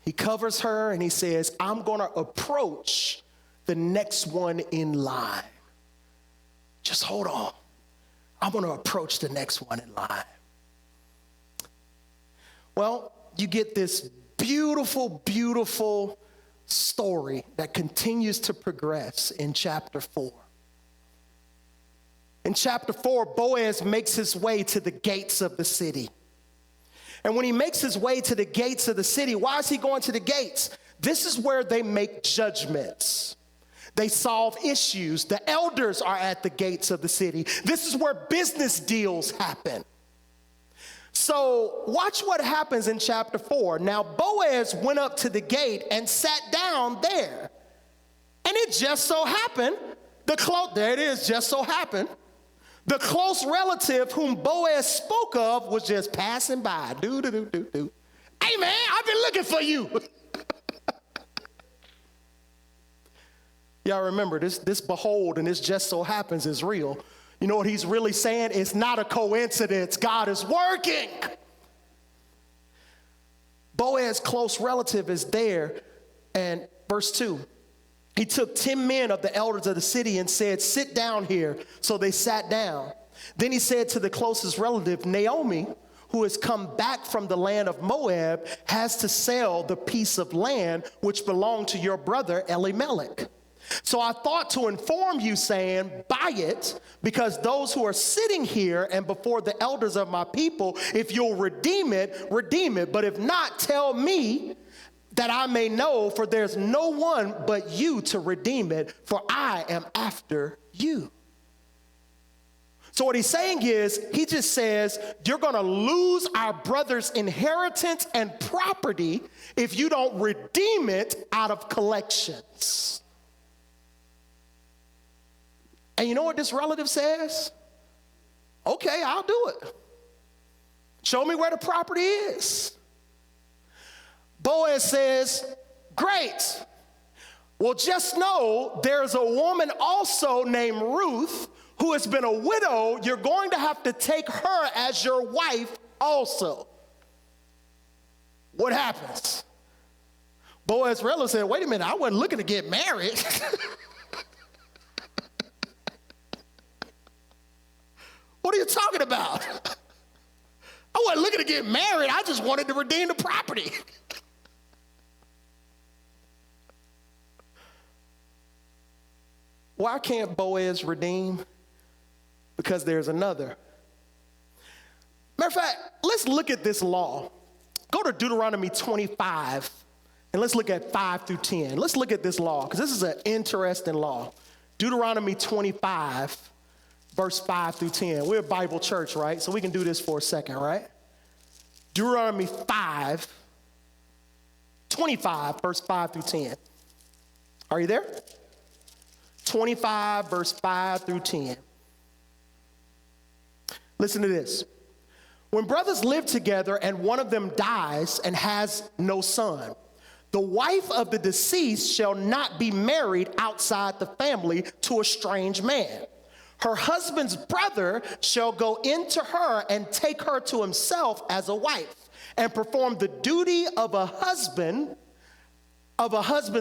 He covers her and he says, I'm going to approach the next one in line. Just hold on. I'm going to approach the next one in line. Well, you get this beautiful, beautiful story that continues to progress in chapter 4. In chapter 4, Boaz makes his way to the gates of the city. And when he makes his way to the gates of the city, why is he going to the gates? This is where they make judgments. They solve issues. The elders are at the gates of the city. This is where business deals happen. So watch what happens in chapter 4. Now Boaz went up to the gate and sat down there. And it just so happened, just so happened. The close relative whom Boaz spoke of was just passing by. Hey man, I've been looking for you. Y'all remember this behold and this just so happens is real. You know what he's really saying? It's not a coincidence. God is working. Boaz's close relative is there. And verse 2. He took 10 men of the elders of the city and said, sit down here. So they sat down. Then he said to the closest relative, Naomi, who has come back from the land of Moab, has to sell the piece of land which belonged to your brother Elimelech. So I thought to inform you, saying, buy it, because those who are sitting here and before the elders of my people, if you'll redeem it, redeem it. But if not, tell me, that I may know, for there's no one but you to redeem it, for I am after you. So what he's saying is, he just says, you're going to lose our brother's inheritance and property if you don't redeem it out of collections. And you know what this relative says? Okay, I'll do it. Show me where the property is. Boaz says, great. Well, just know there's a woman also named Ruth who has been a widow. You're going to have to take her as your wife also. What happens? Boaz's relative said, wait a minute, I wasn't looking to get married. What are you talking about? I wasn't looking to get married. I just wanted to redeem the property. Why can't Boaz redeem? Because there's another. Matter of fact, let's look at this law. Go to Deuteronomy 25, and let's look at 5 through 10. Let's look at this law, because this is an interesting law. Deuteronomy 25, verse 5 through 10. We're a Bible church, right? So we can do this for a second, right? Deuteronomy 25, verse 5 through 10. Are you there? 25, verse 5 through 10. Listen to this. When brothers live together and one of them dies and has no son, the wife of the deceased shall not be married outside the family to a strange man. Her husband's brother shall go into her and take her to himself as a wife and perform the duty of a husband's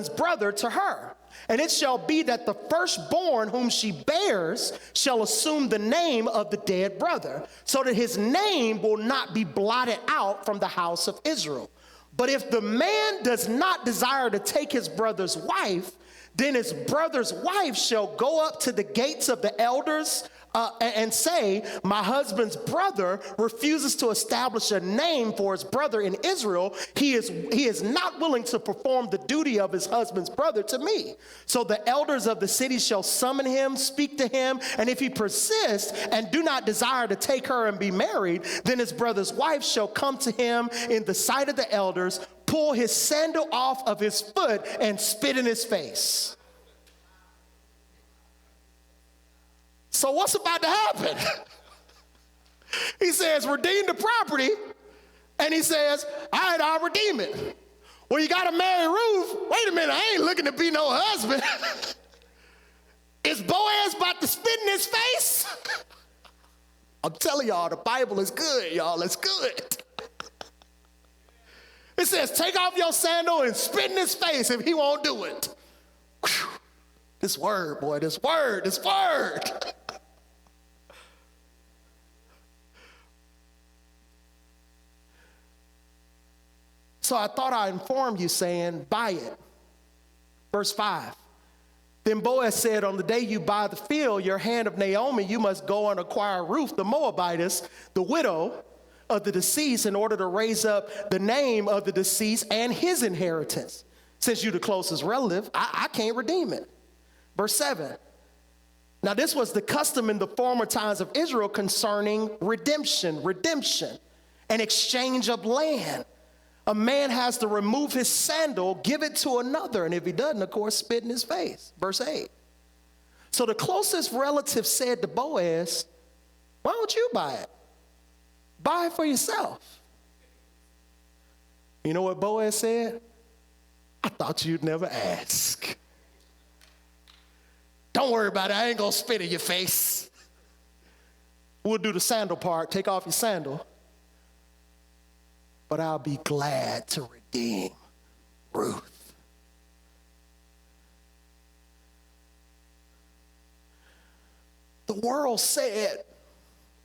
brother to her. And it shall be that the firstborn whom she bears shall assume the name of the dead brother, so that his name will not be blotted out from the house of Israel. But if the man does not desire to take his brother's wife, then his brother's wife shall go up to the gates of the elders and say, my husband's brother refuses to establish a name for his brother in Israel. He is not willing to perform the duty of his husband's brother to me. So the elders of the city shall summon him, speak to him, and if he persists and do not desire to take her and be married, then his brother's wife shall come to him in the sight of the elders, pull his sandal off of his foot, and spit in his face. So what's about to happen? He says, redeem the property. And he says, all right, I'll redeem it. Well, you got to marry Ruth. Wait a minute, I ain't looking to be no husband. Is Boaz about to spit in his face? I'm telling y'all, the Bible is good, y'all. It's good. It says, take off your sandal and spit in his face if he won't do it. Whew. This word, boy, this word. So I thought I'd inform you saying, buy it. Verse 5. Then Boaz said, on the day you buy the field, your hand of Naomi, you must go and acquire Ruth, the Moabitess, the widow of the deceased, in order to raise up the name of the deceased and his inheritance. Since you're the closest relative, I can't redeem it. Verse 7. Now this was the custom in the former times of Israel concerning redemption, an exchange of land. A man has to remove his sandal, give it to another, and if he doesn't, of course, spit in his face. Verse 8. So the closest relative said to Boaz, why don't you buy it? Buy it for yourself. You know what Boaz said? I thought you'd never ask. Don't worry about it. I ain't going to spit in your face. We'll do the sandal part. Take off your sandal. But I'll be glad to redeem Ruth. The world said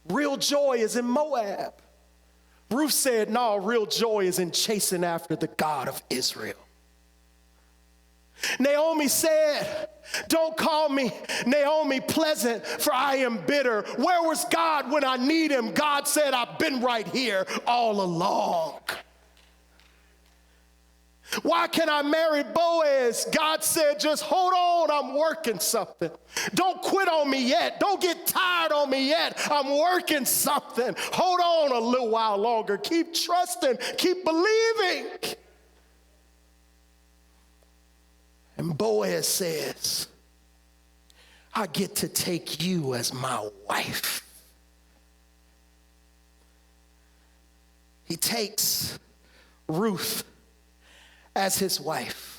real joy is in Moab. Ruth said, no, real joy is in chasing after the God of Israel. Naomi said, don't call me Naomi pleasant, for I am bitter. Where was God when I need him? God said, I've been right here all along. Why can't I marry Boaz? God said, just hold on, I'm working something. Don't quit on me yet. Don't get tired on me yet. I'm working something. Hold on a little while longer. Keep trusting, keep believing. And Boaz says, I get to take you as my wife. He takes Ruth as his wife.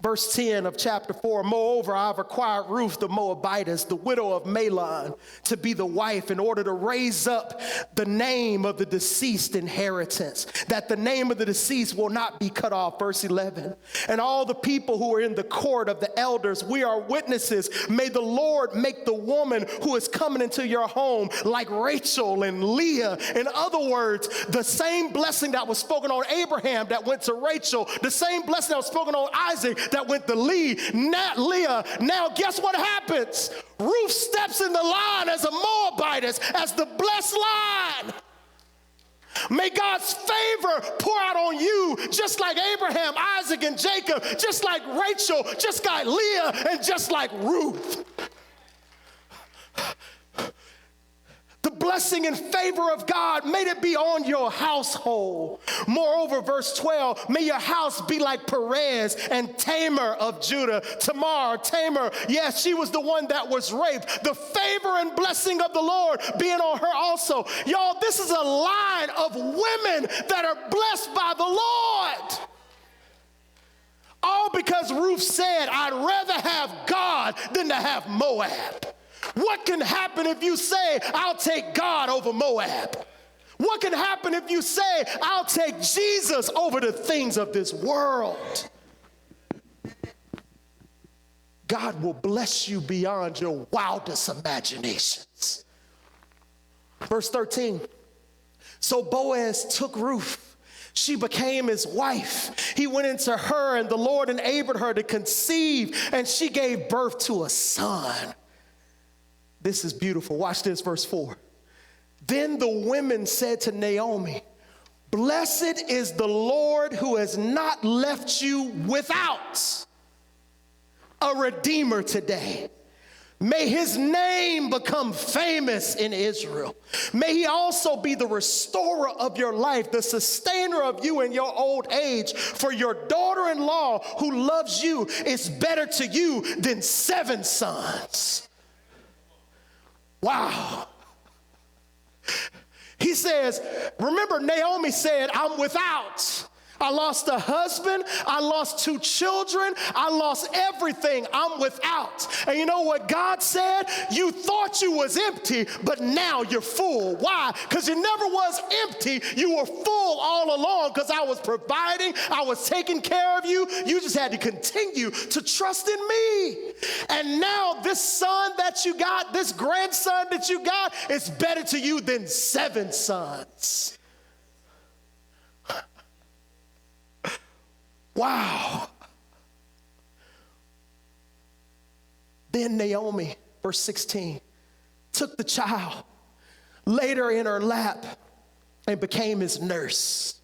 Verse 10 of chapter 4, moreover, I've acquired Ruth the Moabitess, the widow of Mahlon, to be the wife in order to raise up the name of the deceased inheritance, that the name of the deceased will not be cut off. Verse 11, and all the people who are in the court of the elders, we are witnesses. May the Lord make the woman who is coming into your home like Rachel and Leah. In other words, the same blessing that was spoken on Abraham that went to Rachel, the same blessing that was spoken on Isaac that went to Leah. Now guess what happens? Ruth steps in the line as a Moabitess, as the blessed line. May God's favor pour out on you, just like Abraham, Isaac, and Jacob, just like Rachel, just like Leah, and just like Ruth. blessing and favor of God, may it be on your household. Moreover, verse 12, may your house be like Perez and Tamar of Judah. Tamar, yes, she was the one that was raped. The favor and blessing of the Lord being on her also. Y'all, this is a line of women that are blessed by the Lord. All because Ruth said, I'd rather have God than to have Moab. What can happen if you say, I'll take God over Moab? What can happen if you say, I'll take Jesus over the things of this world? God will bless you beyond your wildest imaginations. Verse 13, so Boaz took Ruth. She became his wife. He went into her, and the Lord enabled her to conceive, and she gave birth to a son. This is beautiful. Watch this, verse 4. Then the women said to Naomi, blessed is the Lord who has not left you without a redeemer today. May his name become famous in Israel. May he also be the restorer of your life, the sustainer of you in your old age. For your daughter-in-law who loves you is better to you than 7 sons. Wow. He says, remember Naomi said, I'm without. I lost a husband, I lost 2 children, I lost everything, I'm without. And you know what God said? You thought you was empty, but now you're full. Why? Because you never was empty, you were full all along because I was providing, I was taking care of you. You just had to continue to trust in me. And now this son that you got, this grandson that you got, is better to you than 7 sons. Wow. Then Naomi, verse 16, took the child, laid her in her lap, and became his nurse.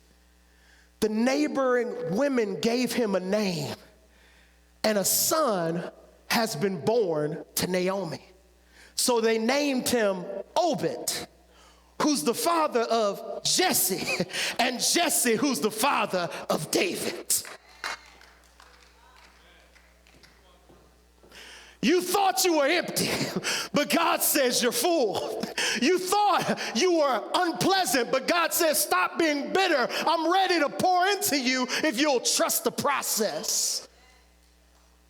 The neighboring women gave him a name, and a son has been born to Naomi. So they named him Obed, who's the father of Jesse, and Jesse, who's the father of David. You thought you were empty, but God says you're full. You thought you were unpleasant, but God says stop being bitter. I'm ready to pour into you if you'll trust the process.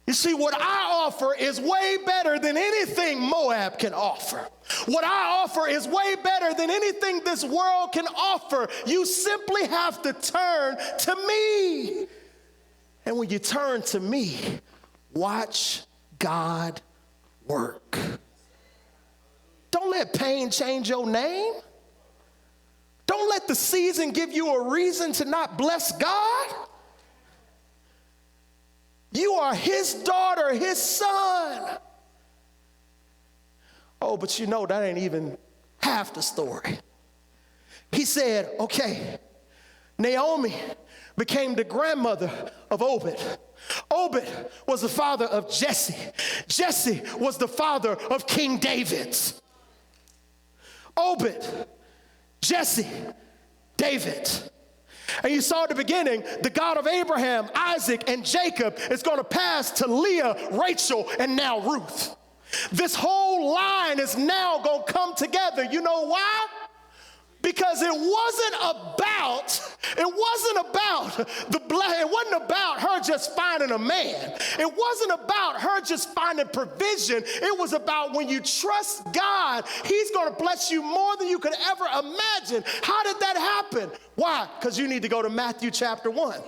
You see, what I offer is way better than anything Moab can offer. What I offer is way better than anything this world can offer. You simply have to turn to me. And when you turn to me, watch God work. Don't let pain change your name. Don't let the season give you a reason to not bless God. You are his daughter, his son. Oh, but you know that ain't even half the story. He said, okay, Naomi became the grandmother of Obed. Obed was the father of Jesse. Jesse was the father of King David. Obed, Jesse, David. And you saw at the beginning, the God of Abraham, Isaac, and Jacob is going to pass to Leah, Rachel, and now Ruth. This whole line is now going to come together. You know why? Because it wasn't about her just finding a man. It wasn't about her just finding provision. It was about when you trust God, he's going to bless you more than you could ever imagine. How did that happen? Why? Because you need to go to Matthew chapter 1.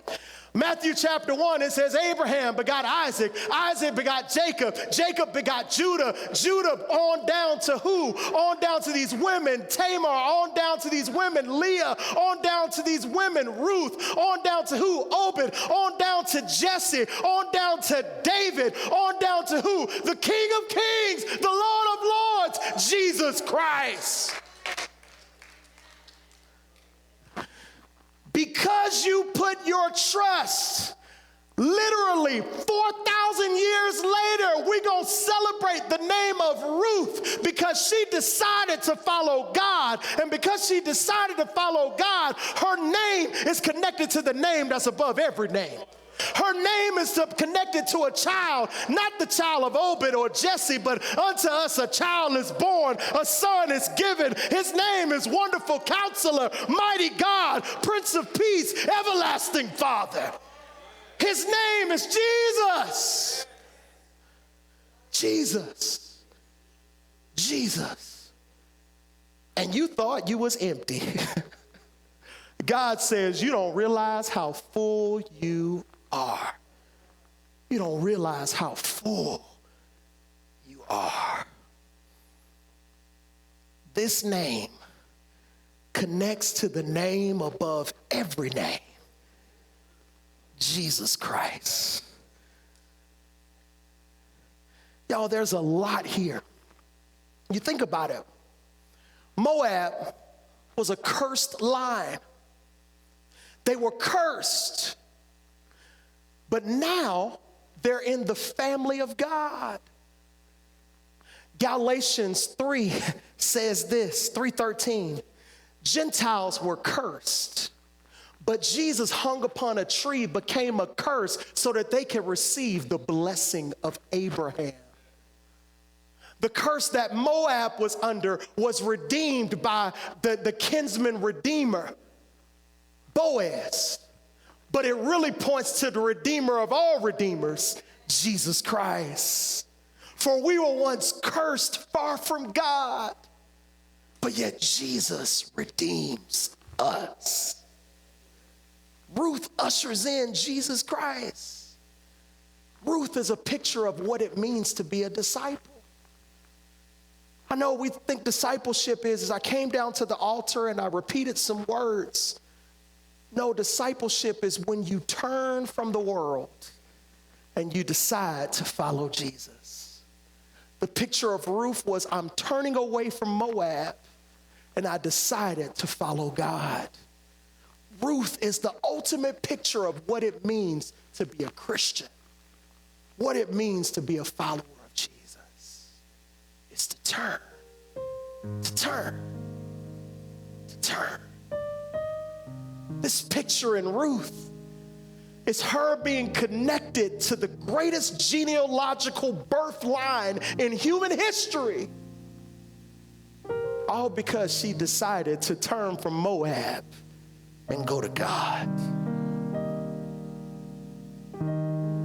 Matthew chapter 1, it says Abraham begot Isaac, Isaac begot Jacob, Jacob begot Judah, Judah on down to who? On down to these women, Tamar, on down to these women, Leah, on down to these women, Ruth, on down to who? Obed, on down to Jesse, on down to David, on down to who? The King of Kings, the Lord of Lords, Jesus Christ. Because you put your trust, literally 4,000 years later, we're going to celebrate the name of Ruth Ruth because she decided to follow God. And because she decided to follow God, her name is connected to the name that's above every name. Her name is connected to a child, not the child of Obed or Jesse, but unto us a child is born, a son is given. His name is Wonderful Counselor, Mighty God, Prince of Peace, Everlasting Father. His name is Jesus. Jesus. Jesus. And you thought you was empty. God says you don't realize how full you are. You don't realize how full you are. This name connects to the name above every name, Jesus Christ. Y'all, there's a lot here. You think about it. Moab was a cursed line. They were cursed. But now they're in the family of God. Galatians 3 says this, 3:13. Gentiles were cursed, but Jesus hung upon a tree, became a curse so that they could receive the blessing of Abraham. The curse that Moab was under was redeemed by the kinsman redeemer, Boaz. But it really points to the Redeemer of all redeemers, Jesus Christ. For we were once cursed, far from God, but yet Jesus redeems us. Ruth ushers in Jesus Christ. Ruth is a picture of what it means to be a disciple. I know we think discipleship is I came down to the altar and I repeated some words. No, discipleship is when you turn from the world and you decide to follow Jesus. The picture of Ruth was I'm turning away from Moab and I decided to follow God. Ruth is the ultimate picture of what it means to be a Christian, what it means to be a follower of Jesus. It's to turn, to turn, to turn. This picture in Ruth is her being connected to the greatest genealogical birth line in human history. All because she decided to turn from Moab and go to God.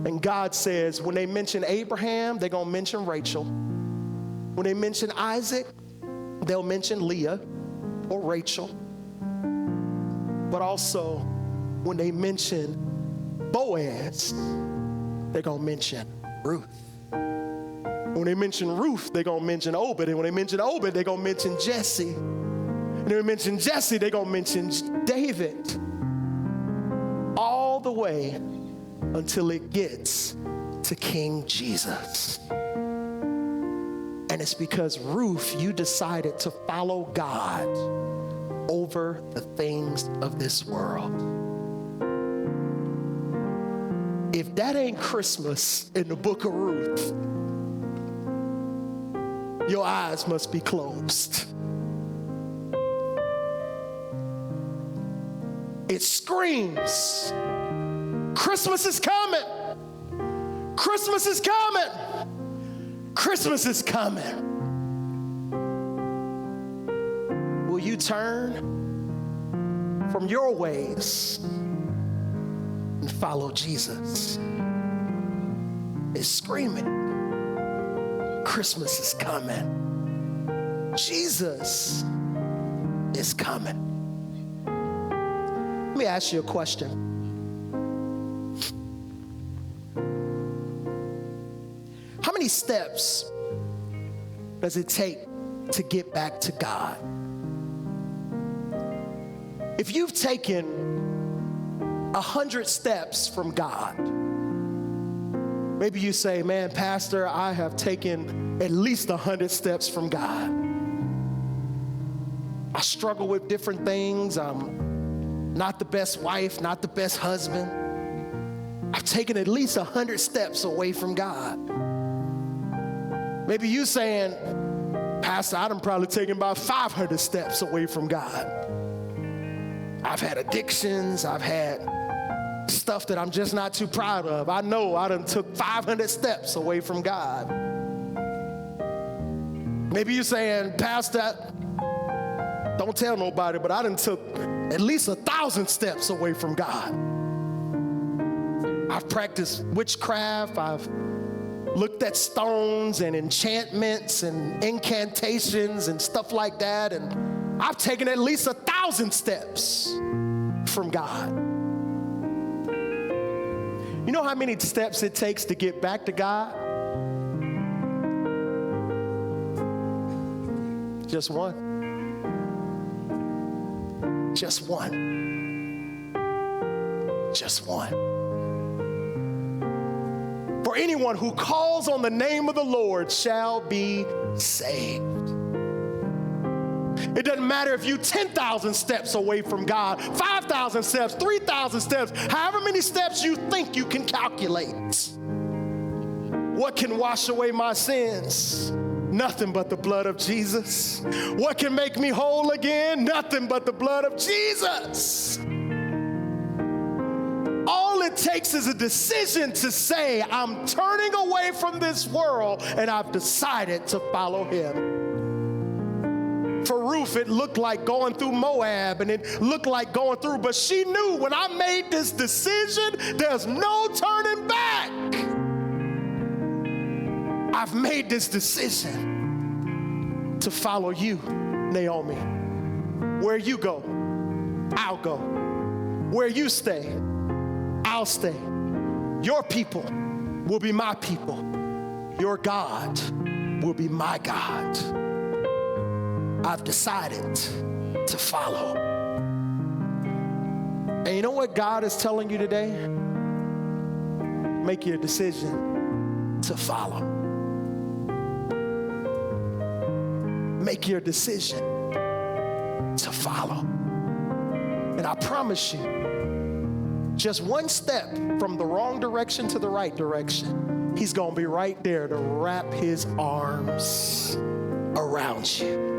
And God says when they mention Abraham, they're going to mention Rachel. When they mention Isaac, they'll mention Leah or Rachel. But also, when they mention Boaz, they're going to mention Ruth. When they mention Ruth, they're going to mention Obed. And when they mention Obed, they're going to mention Jesse. And when they mention Jesse, they're going to mention David. All the way until it gets to King Jesus. And it's because, Ruth, you decided to follow God over the things of this world. If that ain't Christmas in the Book of Ruth, your eyes must be closed. It screams, Christmas is coming. Christmas is coming. Christmas is coming. Will you turn from your ways and follow Jesus? It's screaming, Christmas is coming. Jesus is coming. Let me ask you a question. How many steps does it take to get back to God? If you've taken 100 steps from God, maybe you say, man, Pastor, I have taken at least 100 steps from God. I struggle with different things. I'm not the best wife, not the best husband. I've taken at least 100 steps away from God. Maybe you saying, Pastor, I done probably taken about 500 steps away from God. I've had addictions. I've had stuff that I'm just not too proud of. I know I done took 500 steps away from God. Maybe you're saying, Pastor, don't tell nobody, but I done took at least 1,000 steps away from God. I've practiced witchcraft. I've looked at stones and enchantments and incantations and stuff like that, and I've taken at least 1,000 steps from God. You know how many steps it takes to get back to God? Just one. Just one. Just one. For anyone who calls on the name of the Lord shall be saved. It doesn't matter if you're 10,000 steps away from God, 5,000 steps, 3,000 steps, however many steps you think you can calculate. What can wash away my sins? Nothing but the blood of Jesus. What can make me whole again? Nothing but the blood of Jesus. All it takes is a decision to say, I'm turning away from this world and I've decided to follow him. For Ruth, it looked like going through Moab and it looked like going through, but she knew when I made this decision, there's no turning back. I've made this decision to follow you, Naomi. Where you go, I'll go. Where you stay, I'll stay. Your people will be my people. Your God will be my God. I've decided to follow. And you know what God is telling you today? Make your decision to follow. Make your decision to follow. And I promise you, just one step from the wrong direction to the right direction, he's gonna be right there to wrap his arms around you.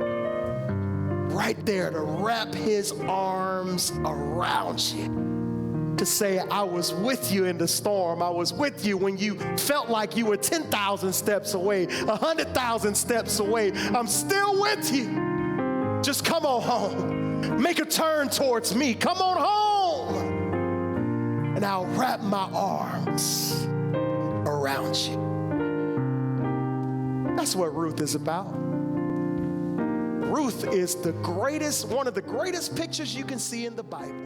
Right there to wrap his arms around you. To say, I was with you in the storm. I was with you when you felt like you were 10,000 steps away, 100,000 steps away. I'm still with you. Just come on home. Make a turn towards me. Come on home. And I'll wrap my arms around you. That's what Ruth is about. Ruth is one of the greatest pictures you can see in the Bible.